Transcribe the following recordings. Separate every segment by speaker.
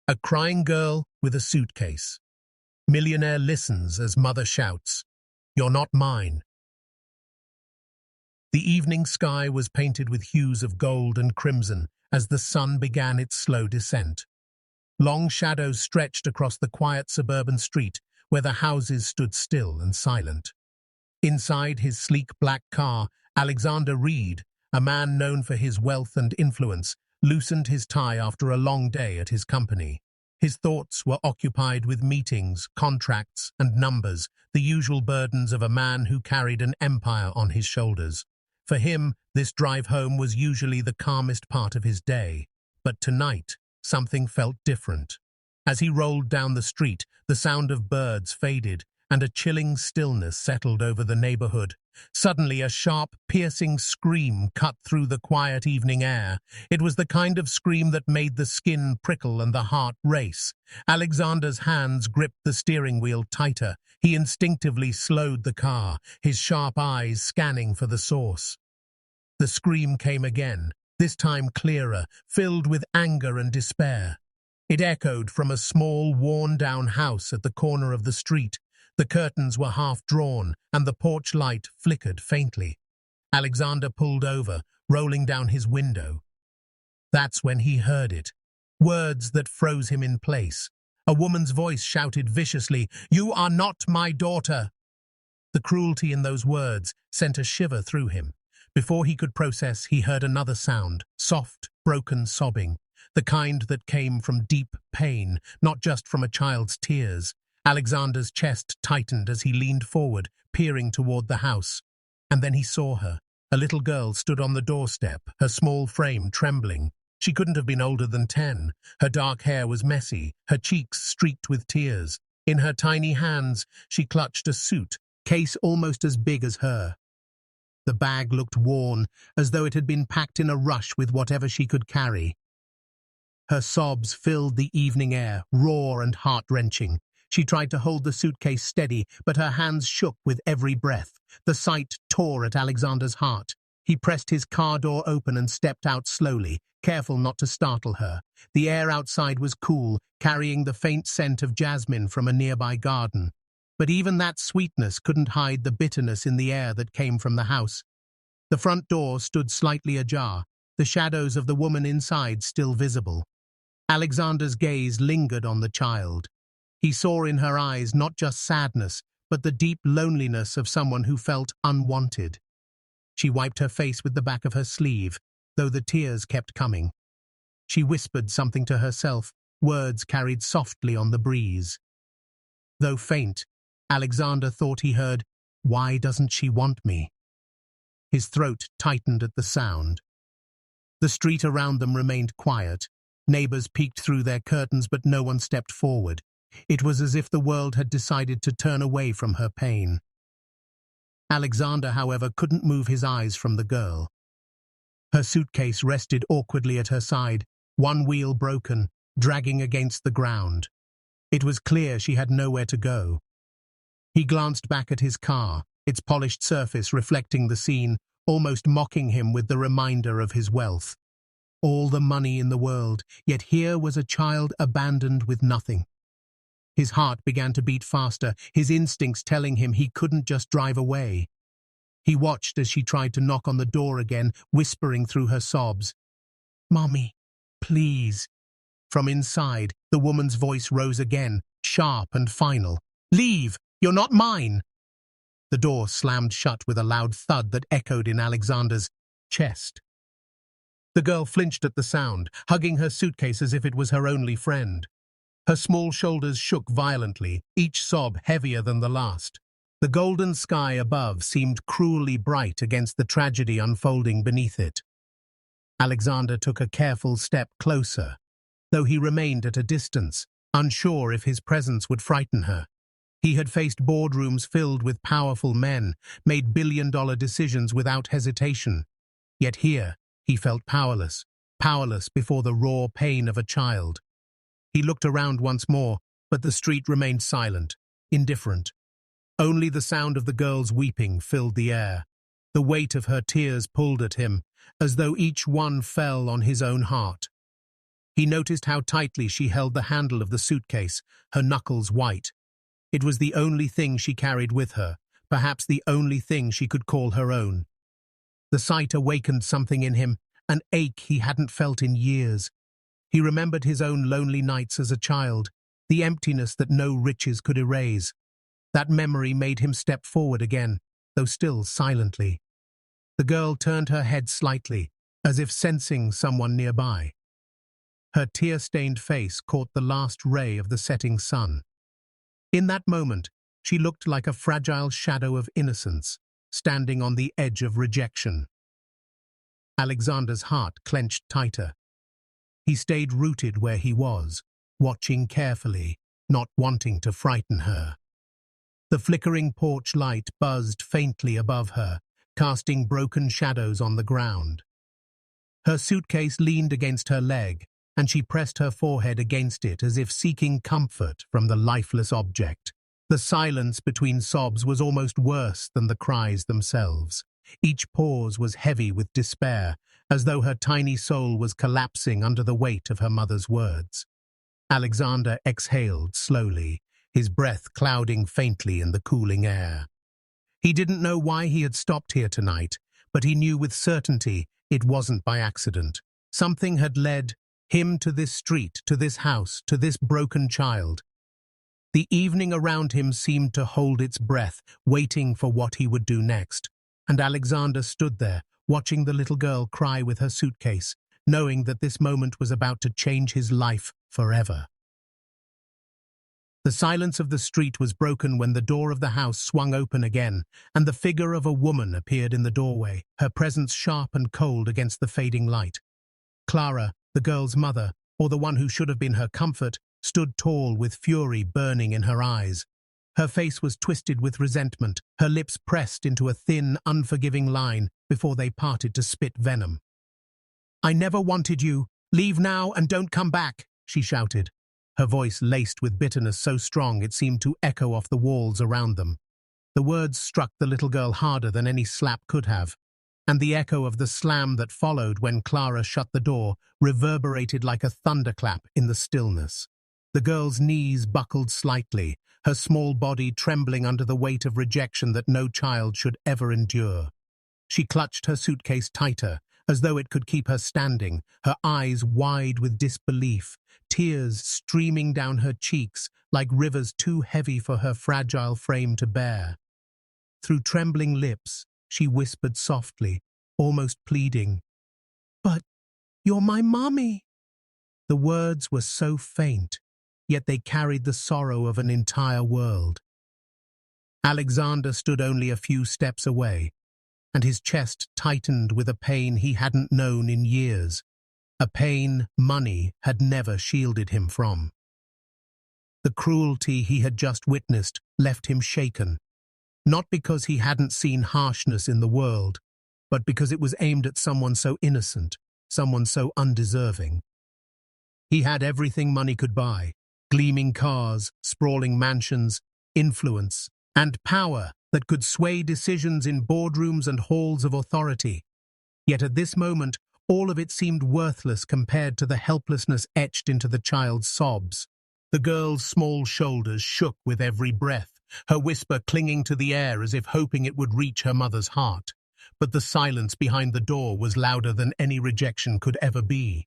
Speaker 1: A crying girl with a suitcase. Millionaire listens as mother shouts, "You're not mine." The evening sky was painted with hues of gold and crimson as the sun began its slow descent. Long shadows stretched across the quiet suburban street where the houses stood still and silent. Inside his sleek black car, Alexander Reed, a man known for his wealth and influence, loosened his tie after a long day at his company. His thoughts were occupied with meetings, contracts, and numbers, the usual burdens of a man who carried an empire on his shoulders. For him, this drive home was usually the calmest part of his day. But tonight, something felt different. As he rolled down the street, the sound of birds faded, and a chilling stillness settled over the neighborhood. Suddenly, a sharp, piercing scream cut through the quiet evening air. It was the kind of scream that made the skin prickle and the heart race. Alexander's hands gripped the steering wheel tighter. He instinctively slowed the car, his sharp eyes scanning for the source. The scream came again, this time clearer, filled with anger and despair. It echoed from a small, worn-down house at the corner of the street. The curtains were half-drawn, and the porch light flickered faintly. Alexander pulled over, rolling down his window. That's when he heard it. Words that froze him in place. A woman's voice shouted viciously, "You are not my daughter!" The cruelty in those words sent a shiver through him. Before he could process, he heard another sound, soft, broken sobbing, the kind that came from deep pain, not just from a child's tears. Alexander's chest tightened as he leaned forward, peering toward the house. And then he saw her. A little girl stood on the doorstep, her small frame trembling. She couldn't have been older than 10. Her dark hair was messy, her cheeks streaked with tears. In her tiny hands, she clutched a suitcase almost as big as her. The bag looked worn, as though it had been packed in a rush with whatever she could carry. Her sobs filled the evening air, raw and heart-wrenching. She tried to hold the suitcase steady, but her hands shook with every breath. The sight tore at Alexander's heart. He pressed his car door open and stepped out slowly, careful not to startle her. The air outside was cool, carrying the faint scent of jasmine from a nearby garden. But even that sweetness couldn't hide the bitterness in the air that came from the house. The front door stood slightly ajar, the shadows of the woman inside still visible. Alexander's gaze lingered on the child. He saw in her eyes not just sadness, but the deep loneliness of someone who felt unwanted. She wiped her face with the back of her sleeve, though the tears kept coming. She whispered something to herself, words carried softly on the breeze. Though faint, Alexander thought he heard, "Why doesn't she want me?" His throat tightened at the sound. The street around them remained quiet. Neighbors peeked through their curtains, but no one stepped forward. It was as if the world had decided to turn away from her pain. Alexander, however, couldn't move his eyes from the girl. Her suitcase rested awkwardly at her side, one wheel broken, dragging against the ground. It was clear she had nowhere to go. He glanced back at his car, its polished surface reflecting the scene, almost mocking him with the reminder of his wealth. All the money in the world, yet here was a child abandoned with nothing. His heart began to beat faster, his instincts telling him he couldn't just drive away. He watched as she tried to knock on the door again, whispering through her sobs, "Mommy, please." From inside, the woman's voice rose again, sharp and final. "Leave! You're not mine!" The door slammed shut with a loud thud that echoed in Alexander's chest. The girl flinched at the sound, hugging her suitcase as if it was her only friend. Her small shoulders shook violently, each sob heavier than the last. The golden sky above seemed cruelly bright against the tragedy unfolding beneath it. Alexander took a careful step closer, though he remained at a distance, unsure if his presence would frighten her. He had faced boardrooms filled with powerful men, made billion-dollar decisions without hesitation. Yet here, he felt powerless before the raw pain of a child. He looked around once more, but the street remained silent, indifferent. Only the sound of the girl's weeping filled the air. The weight of her tears pulled at him, as though each one fell on his own heart. He noticed how tightly she held the handle of the suitcase, her knuckles white. It was the only thing she carried with her, perhaps the only thing she could call her own. The sight awakened something in him, an ache he hadn't felt in years. He remembered his own lonely nights as a child, the emptiness that no riches could erase. That memory made him step forward again, though still silently. The girl turned her head slightly, as if sensing someone nearby. Her tear-stained face caught the last ray of the setting sun. In that moment, she looked like a fragile shadow of innocence, standing on the edge of rejection. Alexander's heart clenched tighter. He stayed rooted where he was, watching carefully, not wanting to frighten her. The flickering porch light buzzed faintly above her, casting broken shadows on the ground. Her suitcase leaned against her leg, and she pressed her forehead against it as if seeking comfort from the lifeless object. The silence between sobs was almost worse than the cries themselves. Each pause was heavy with despair, as though her tiny soul was collapsing under the weight of her mother's words. Alexander exhaled slowly, his breath clouding faintly in the cooling air. He didn't know why he had stopped here tonight, but he knew with certainty it wasn't by accident. Something had led him to this street, to this house, to this broken child. The evening around him seemed to hold its breath, waiting for what he would do next. And Alexander stood there, watching the little girl cry with her suitcase, knowing that this moment was about to change his life forever. The silence of the street was broken when the door of the house swung open again, and the figure of a woman appeared in the doorway, her presence sharp and cold against the fading light. Clara, the girl's mother, or the one who should have been her comfort, stood tall with fury burning in her eyes. Her face was twisted with resentment, her lips pressed into a thin, unforgiving line before they parted to spit venom. "I never wanted you. Leave now and don't come back," she shouted, her voice laced with bitterness so strong it seemed to echo off the walls around them. The words struck the little girl harder than any slap could have, and the echo of the slam that followed when Clara shut the door reverberated like a thunderclap in the stillness. The girl's knees buckled slightly, her small body trembling under the weight of rejection that no child should ever endure. She clutched her suitcase tighter, as though it could keep her standing, her eyes wide with disbelief, tears streaming down her cheeks like rivers too heavy for her fragile frame to bear. Through trembling lips, she whispered softly, almost pleading, "But you're my mommy." The words were so faint, yet they carried the sorrow of an entire world. Alexander stood only a few steps away, and his chest tightened with a pain he hadn't known in years, a pain money had never shielded him from. The cruelty he had just witnessed left him shaken, not because he hadn't seen harshness in the world, but because it was aimed at someone so innocent, someone so undeserving. He had everything money could buy: gleaming cars, sprawling mansions, influence, and power that could sway decisions in boardrooms and halls of authority. Yet at this moment, all of it seemed worthless compared to the helplessness etched into the child's sobs. The girl's small shoulders shook with every breath, her whisper clinging to the air as if hoping it would reach her mother's heart. But the silence behind the door was louder than any rejection could ever be.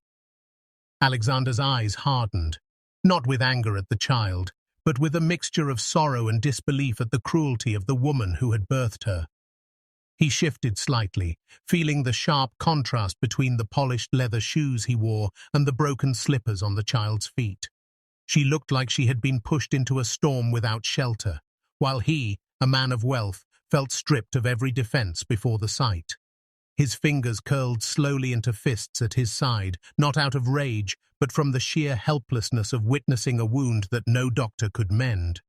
Speaker 1: Alexander's eyes hardened, not with anger at the child, but with a mixture of sorrow and disbelief at the cruelty of the woman who had birthed her. He shifted slightly, feeling the sharp contrast between the polished leather shoes he wore and the broken slippers on the child's feet. She looked like she had been pushed into a storm without shelter, while he, a man of wealth, felt stripped of every defense before the sight. His fingers curled slowly into fists at his side, not out of rage, but from the sheer helplessness of witnessing a wound that no doctor could mend.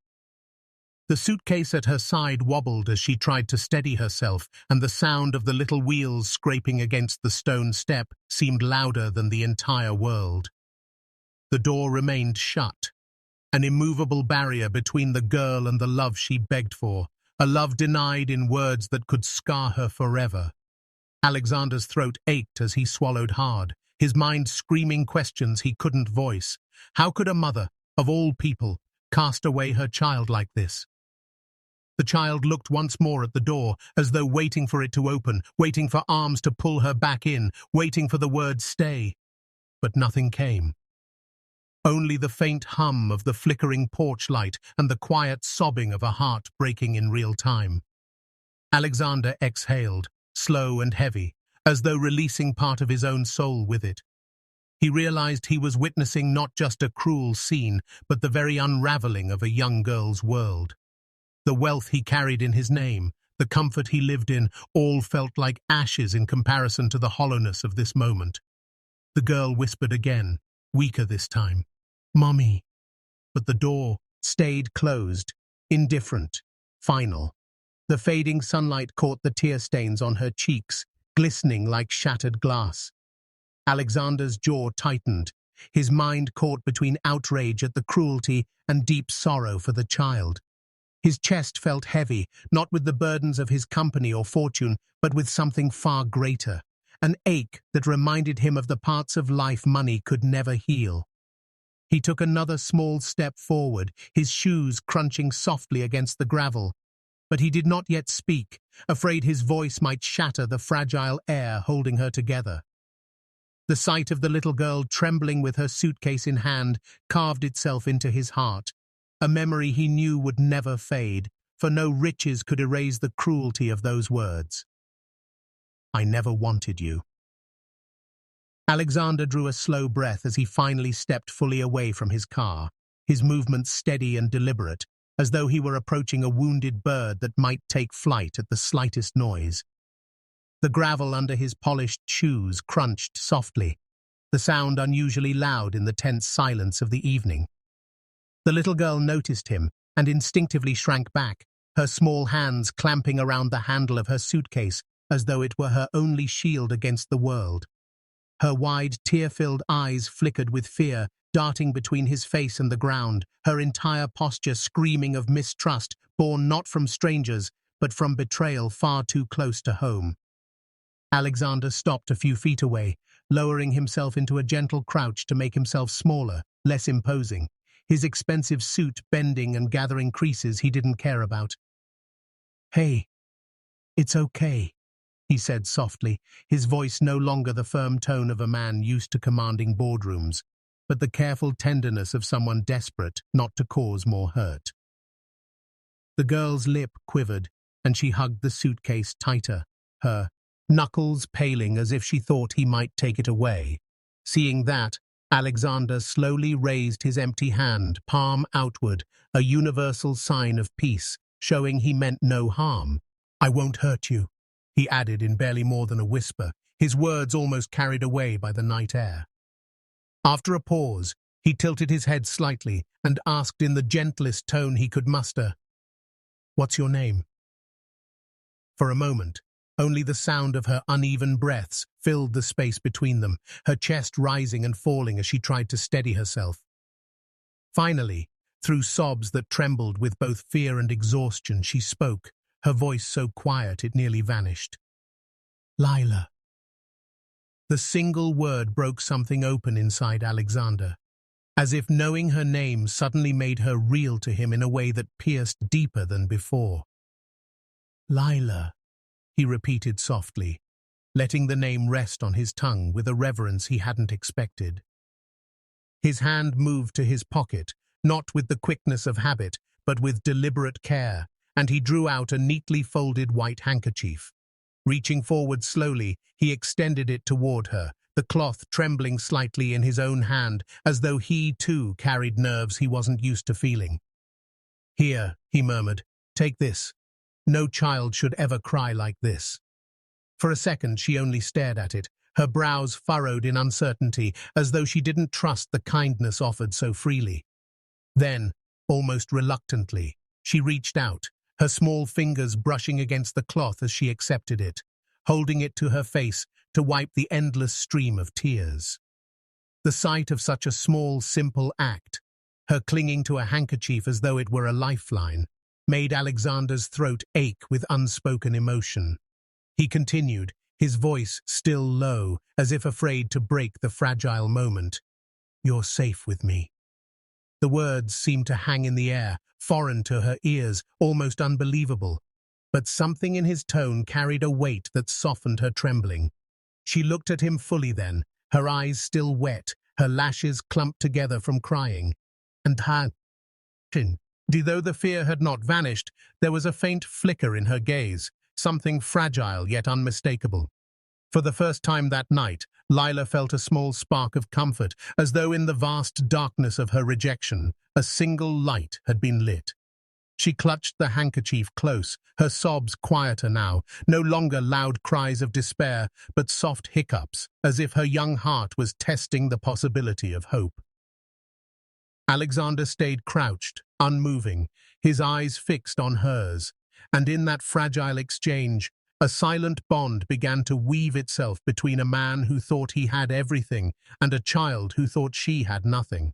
Speaker 1: The suitcase at her side wobbled as she tried to steady herself, and the sound of the little wheels scraping against the stone step seemed louder than the entire world. The door remained shut, an immovable barrier between the girl and the love she begged for, a love denied in words that could scar her forever. Alexander's throat ached as he swallowed hard, his mind screaming questions he couldn't voice. How could a mother, of all people, cast away her child like this? The child looked once more at the door, as though waiting for it to open, waiting for arms to pull her back in, waiting for the word stay. But nothing came. Only the faint hum of the flickering porch light and the quiet sobbing of a heart breaking in real time. Alexander exhaled, slow and heavy, as though releasing part of his own soul with it. He realized he was witnessing not just a cruel scene, but the very unraveling of a young girl's world. The wealth he carried in his name, the comfort he lived in, all felt like ashes in comparison to the hollowness of this moment. The girl whispered again, weaker this time, "Mommy." But the door stayed closed, indifferent, final. The fading sunlight caught the tear stains on her cheeks, glistening like shattered glass. Alexander's jaw tightened, his mind caught between outrage at the cruelty and deep sorrow for the child. His chest felt heavy, not with the burdens of his company or fortune, but with something far greater, an ache that reminded him of the parts of life money could never heal. He took another small step forward, his shoes crunching softly against the gravel. But he did not yet speak, afraid his voice might shatter the fragile air holding her together. The sight of the little girl trembling with her suitcase in hand carved itself into his heart, a memory he knew would never fade, for no riches could erase the cruelty of those words. "I never wanted you." Alexander drew a slow breath as he finally stepped fully away from his car, his movements steady and deliberate, as though he were approaching a wounded bird that might take flight at the slightest noise. The gravel under his polished shoes crunched softly, the sound unusually loud in the tense silence of the evening. The little girl noticed him and instinctively shrank back, her small hands clamping around the handle of her suitcase as though it were her only shield against the world. Her wide, tear-filled eyes flickered with fear, darting between his face and the ground, her entire posture screaming of mistrust, born not from strangers, but from betrayal far too close to home. Alexander stopped a few feet away, lowering himself into a gentle crouch to make himself smaller, less imposing, his expensive suit bending and gathering creases he didn't care about. "Hey, it's okay," he said softly, his voice no longer the firm tone of a man used to commanding boardrooms, but the careful tenderness of someone desperate not to cause more hurt. The girl's lip quivered, and she hugged the suitcase tighter, her knuckles paling as if she thought he might take it away. Seeing that, Alexander slowly raised his empty hand, palm outward, a universal sign of peace, showing he meant no harm. "I won't hurt you," he added in barely more than a whisper, his words almost carried away by the night air. After a pause, he tilted his head slightly and asked in the gentlest tone he could muster, "What's your name?" For a moment, only the sound of her uneven breaths filled the space between them, her chest rising and falling as she tried to steady herself. Finally, through sobs that trembled with both fear and exhaustion, she spoke, her voice so quiet it nearly vanished. "Lila." The single word broke something open inside Alexander, as if knowing her name suddenly made her real to him in a way that pierced deeper than before. "Lila," he repeated softly, letting the name rest on his tongue with a reverence he hadn't expected. His hand moved to his pocket, not with the quickness of habit, but with deliberate care, and he drew out a neatly folded white handkerchief. Reaching forward slowly, he extended it toward her, the cloth trembling slightly in his own hand, as though he, too, carried nerves he wasn't used to feeling. "Here," he murmured, "take this. No child should ever cry like this." For a second she only stared at it, her brows furrowed in uncertainty, as though she didn't trust the kindness offered so freely. Then, almost reluctantly, she reached out, her small fingers brushing against the cloth as she accepted it, holding it to her face to wipe the endless stream of tears. The sight of such a small, simple act, her clinging to a handkerchief as though it were a lifeline, made Alexander's throat ache with unspoken emotion. He continued, his voice still low, as if afraid to break the fragile moment. "You're safe with me." The words seemed to hang in the air, foreign to her ears, almost unbelievable. But something in his tone carried a weight that softened her trembling. She looked at him fully then, her eyes still wet, her lashes clumped together from crying. And though the fear had not vanished, there was a faint flicker in her gaze, something fragile yet unmistakable. For the first time that night, Lila felt a small spark of comfort, as though in the vast darkness of her rejection, a single light had been lit. She clutched the handkerchief close, her sobs quieter now, no longer loud cries of despair, but soft hiccups, as if her young heart was testing the possibility of hope. Alexander stayed crouched, unmoving, his eyes fixed on hers, and in that fragile exchange, a silent bond began to weave itself between a man who thought he had everything and a child who thought she had nothing.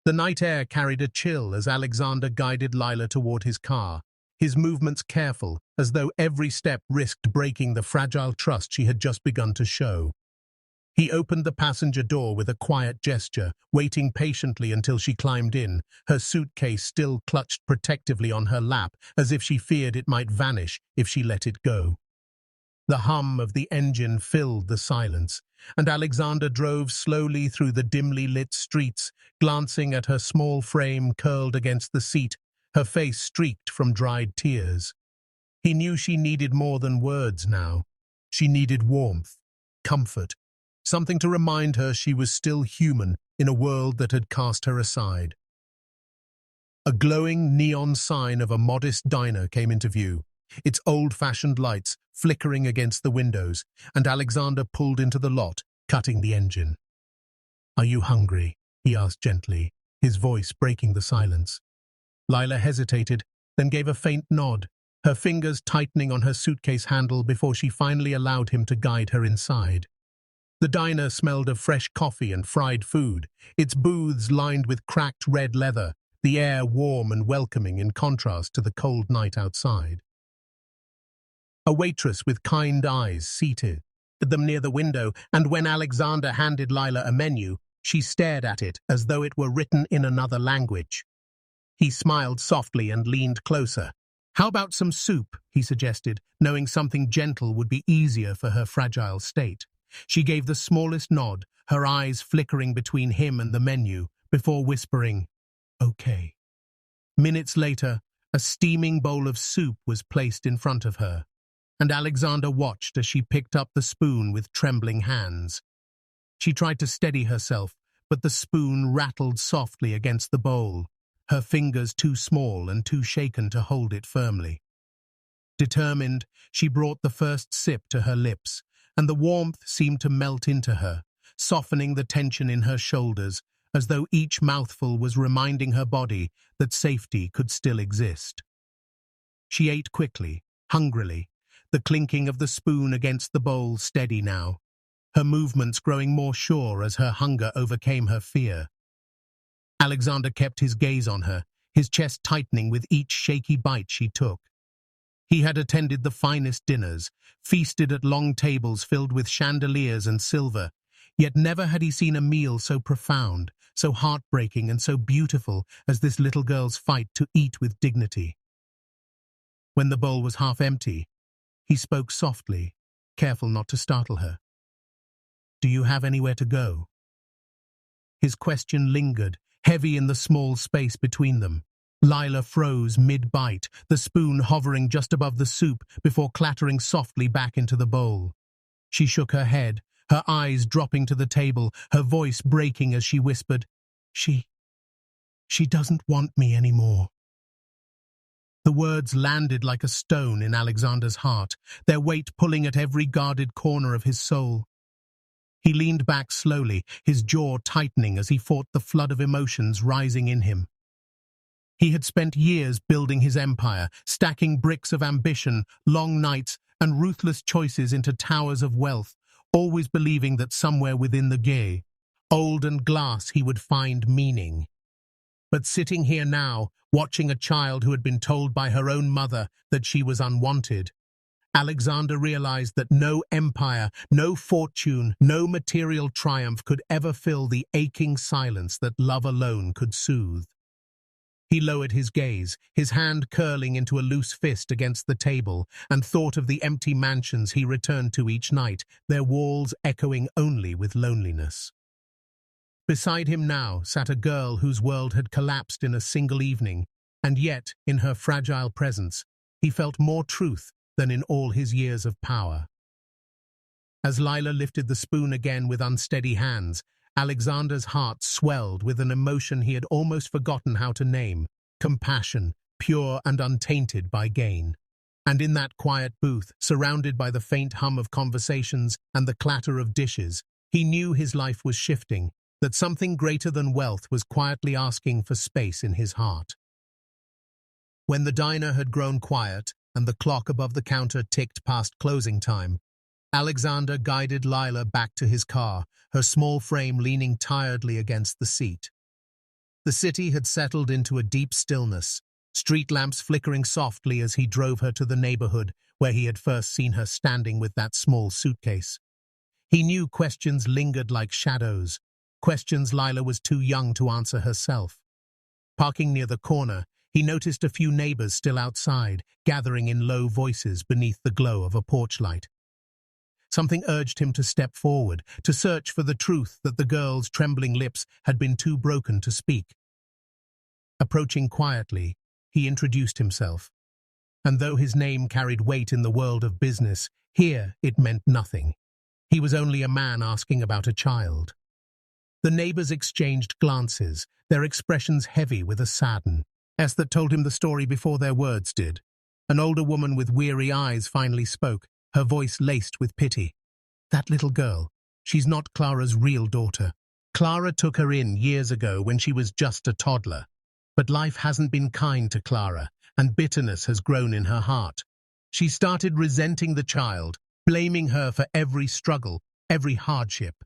Speaker 1: The night air carried a chill as Alexander guided Lila toward his car, his movements careful, as though every step risked breaking the fragile trust she had just begun to show. He opened the passenger door with a quiet gesture, waiting patiently until she climbed in, her suitcase still clutched protectively on her lap, as if she feared it might vanish if she let it go. The hum of the engine filled the silence, and Alexander drove slowly through the dimly lit streets, glancing at her small frame curled against the seat, her face streaked from dried tears. He knew she needed more than words now. She needed warmth, comfort, something to remind her she was still human in a world that had cast her aside. A glowing neon sign of a modest diner came into view, its old-fashioned lights flickering against the windows, and Alexander pulled into the lot, cutting the engine. "Are you hungry?" he asked gently, his voice breaking the silence. Lila hesitated, then gave a faint nod, her fingers tightening on her suitcase handle before she finally allowed him to guide her inside. The diner smelled of fresh coffee and fried food, its booths lined with cracked red leather, the air warm and welcoming in contrast to the cold night outside. A waitress with kind eyes seated them near the window, and when Alexander handed Lila a menu, she stared at it as though it were written in another language. He smiled softly and leaned closer. "How about some soup?" he suggested, knowing something gentle would be easier for her fragile state. She gave the smallest nod, her eyes flickering between him and the menu, before whispering, "Okay." Minutes later, a steaming bowl of soup was placed in front of her, and Alexander watched as she picked up the spoon with trembling hands. She tried to steady herself, but the spoon rattled softly against the bowl, her fingers too small and too shaken to hold it firmly. Determined, she brought the first sip to her lips, and the warmth seemed to melt into her, softening the tension in her shoulders, as though each mouthful was reminding her body that safety could still exist. She ate quickly, hungrily, the clinking of the spoon against the bowl steady now, her movements growing more sure as her hunger overcame her fear. Alexander kept his gaze on her, his chest tightening with each shaky bite she took. He had attended the finest dinners, feasted at long tables filled with chandeliers and silver, yet never had he seen a meal so profound, so heartbreaking and so beautiful as this little girl's fight to eat with dignity. When the bowl was half empty, he spoke softly, careful not to startle her. "Do you have anywhere to go?" His question lingered, heavy in the small space between them. Lila froze mid-bite, the spoon hovering just above the soup before clattering softly back into the bowl. She shook her head, her eyes dropping to the table, her voice breaking as she whispered, She doesn't want me anymore." The words landed like a stone in Alexander's heart, their weight pulling at every guarded corner of his soul. He leaned back slowly, his jaw tightening as he fought the flood of emotions rising in him. He had spent years building his empire, stacking bricks of ambition, long nights, and ruthless choices into towers of wealth, always believing that somewhere within the gay, old and glass, he would find meaning. But sitting here now, watching a child who had been told by her own mother that she was unwanted, Alexander realized that no empire, no fortune, no material triumph could ever fill the aching silence that love alone could soothe. He lowered his gaze, his hand curling into a loose fist against the table, and thought of the empty mansions he returned to each night, their walls echoing only with loneliness. Beside him now sat a girl whose world had collapsed in a single evening, and yet, in her fragile presence, he felt more truth than in all his years of power. As Lila lifted the spoon again with unsteady hands, Alexander's heart swelled with an emotion he had almost forgotten how to name: compassion, pure and untainted by gain. And in that quiet booth, surrounded by the faint hum of conversations and the clatter of dishes, he knew his life was shifting, that something greater than wealth was quietly asking for space in his heart. When the diner had grown quiet and the clock above the counter ticked past closing time, Alexander guided Lila back to his car, her small frame leaning tiredly against the seat. The city had settled into a deep stillness, street lamps flickering softly as he drove her to the neighborhood where he had first seen her standing with that small suitcase. He knew questions lingered like shadows, questions Lila was too young to answer herself. Parking near the corner, he noticed a few neighbors still outside, gathering in low voices beneath the glow of a porch light. Something urged him to step forward, to search for the truth that the girl's trembling lips had been too broken to speak. Approaching quietly, he introduced himself. And though his name carried weight in the world of business, here it meant nothing. He was only a man asking about a child. The neighbors exchanged glances, their expressions heavy with a sadden. That told him the story before their words did. An older woman with weary eyes finally spoke, her voice laced with pity. "That little girl, she's not Clara's real daughter. Clara took her in years ago when she was just a toddler. But life hasn't been kind to Clara, and bitterness has grown in her heart. She started resenting the child, blaming her for every struggle, every hardship."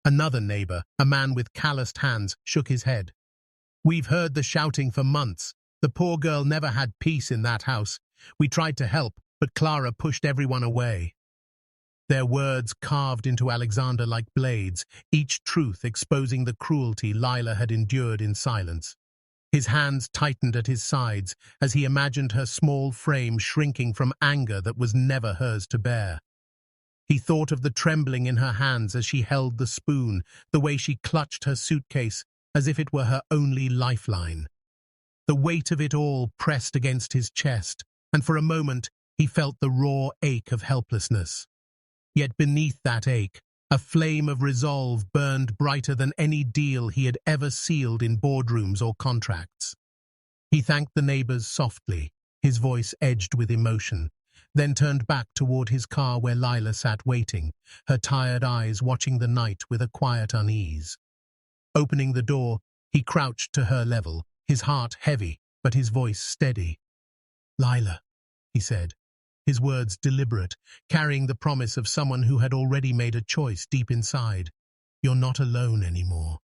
Speaker 1: Another neighbor, a man with calloused hands, shook his head. "We've heard the shouting for months. The poor girl never had peace in that house. We tried to help, but Clara pushed everyone away." Their words carved into Alexander like blades, each truth exposing the cruelty Lila had endured in silence. His hands tightened at his sides as he imagined her small frame shrinking from anger that was never hers to bear. He thought of the trembling in her hands as she held the spoon, the way she clutched her suitcase as if it were her only lifeline. The weight of it all pressed against his chest, and for a moment he felt the raw ache of helplessness. Yet beneath that ache, a flame of resolve burned brighter than any deal he had ever sealed in boardrooms or contracts. He thanked the neighbors softly, his voice edged with emotion, then turned back toward his car where Lila sat waiting, her tired eyes watching the night with a quiet unease. Opening the door, he crouched to her level, his heart heavy, but his voice steady. "Lila," he said, his words deliberate, carrying the promise of someone who had already made a choice deep inside. "You're not alone anymore."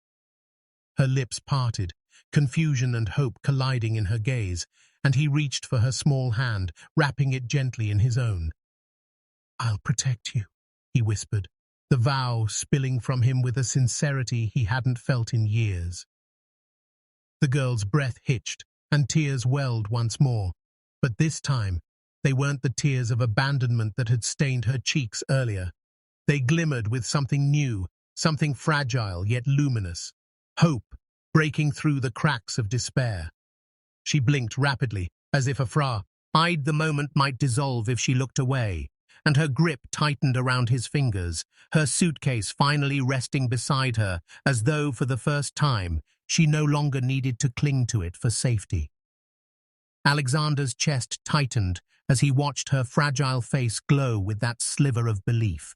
Speaker 1: Her lips parted, confusion and hope colliding in her gaze, and he reached for her small hand, wrapping it gently in his own. "I'll protect you," he whispered, the vow spilling from him with a sincerity he hadn't felt in years. The girl's breath hitched, and tears welled once more, but this time they weren't the tears of abandonment that had stained her cheeks earlier. They glimmered with something new, something fragile yet luminous. Hope, breaking through the cracks of despair. She blinked rapidly, as if eyed the moment might dissolve if she looked away, and her grip tightened around his fingers, her suitcase finally resting beside her, as though for the first time she no longer needed to cling to it for safety. Alexander's chest tightened as he watched her fragile face glow with that sliver of belief.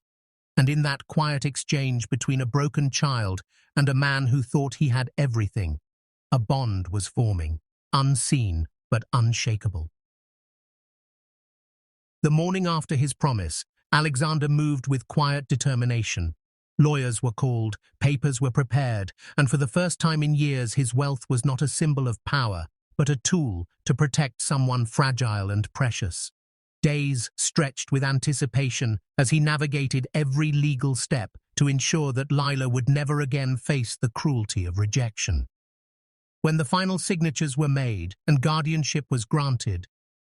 Speaker 1: And in that quiet exchange between a broken child and a man who thought he had everything, a bond was forming, unseen but unshakable. The morning after his promise, Alexander moved with quiet determination. Lawyers were called, papers were prepared, and for the first time in years his wealth was not a symbol of power, but a tool to protect someone fragile and precious. Days stretched with anticipation as he navigated every legal step to ensure that Lila would never again face the cruelty of rejection. When the final signatures were made and guardianship was granted,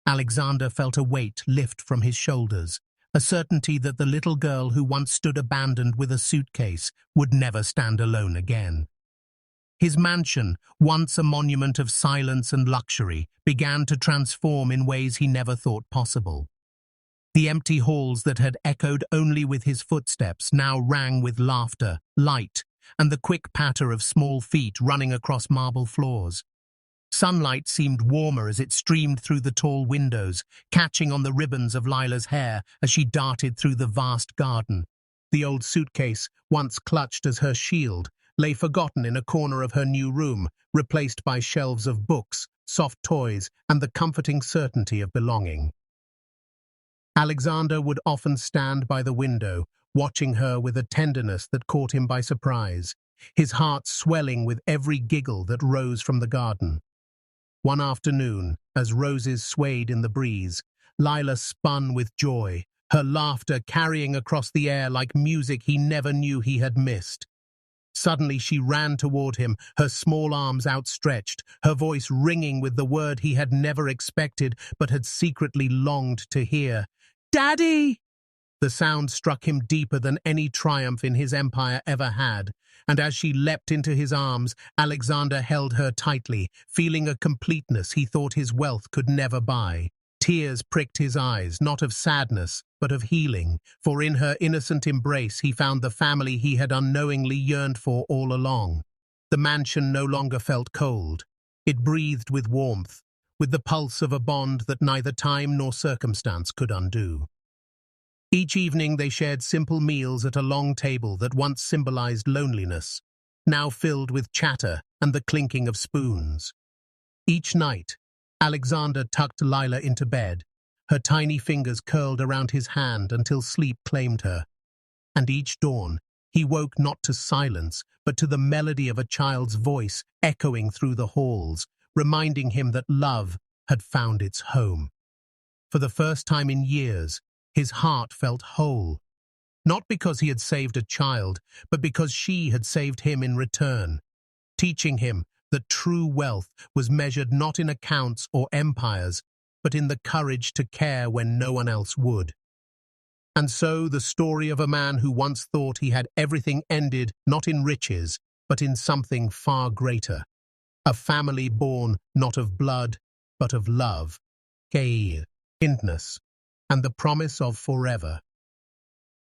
Speaker 1: Alexander felt a weight lift from his shoulders, a certainty that the little girl who once stood abandoned with a suitcase would never stand alone again. His mansion, once a monument of silence and luxury, began to transform in ways he never thought possible. The empty halls that had echoed only with his footsteps now rang with laughter, light, and the quick patter of small feet running across marble floors. Sunlight seemed warmer as it streamed through the tall windows, catching on the ribbons of Lila's hair as she darted through the vast garden. The old suitcase, once clutched as her shield, lay forgotten in a corner of her new room, replaced by shelves of books, soft toys, and the comforting certainty of belonging. Alexander would often stand by the window, watching her with a tenderness that caught him by surprise, his heart swelling with every giggle that rose from the garden. One afternoon, as roses swayed in the breeze, Lila spun with joy, her laughter carrying across the air like music he never knew he had missed. Suddenly she ran toward him, her small arms outstretched, her voice ringing with the word he had never expected but had secretly longed to hear. "Daddy!" The sound struck him deeper than any triumph in his empire ever had, and as she leapt into his arms, Alexander held her tightly, feeling a completeness he thought his wealth could never buy. Tears pricked his eyes, not of sadness, but of healing, for in her innocent embrace he found the family he had unknowingly yearned for all along. The mansion no longer felt cold. It breathed with warmth, with the pulse of a bond that neither time nor circumstance could undo. Each evening they shared simple meals at a long table that once symbolized loneliness, now filled with chatter and the clinking of spoons. Each night, Alexander tucked Lila into bed, her tiny fingers curled around his hand until sleep claimed her. And each dawn, he woke not to silence, but to the melody of a child's voice echoing through the halls, reminding him that love had found its home. For the first time in years, his heart felt whole, not because he had saved a child, but because she had saved him in return, teaching him that true wealth was measured not in accounts or empires, but in the courage to care when no one else would. And so the story of a man who once thought he had everything ended not in riches, but in something far greater. A family born not of blood, but of love, kindness, and the promise of forever.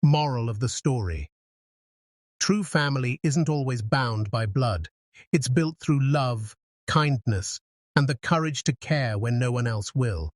Speaker 1: Moral of the story: true family isn't always bound by blood. It's built through love, kindness, and the courage to care when no one else will.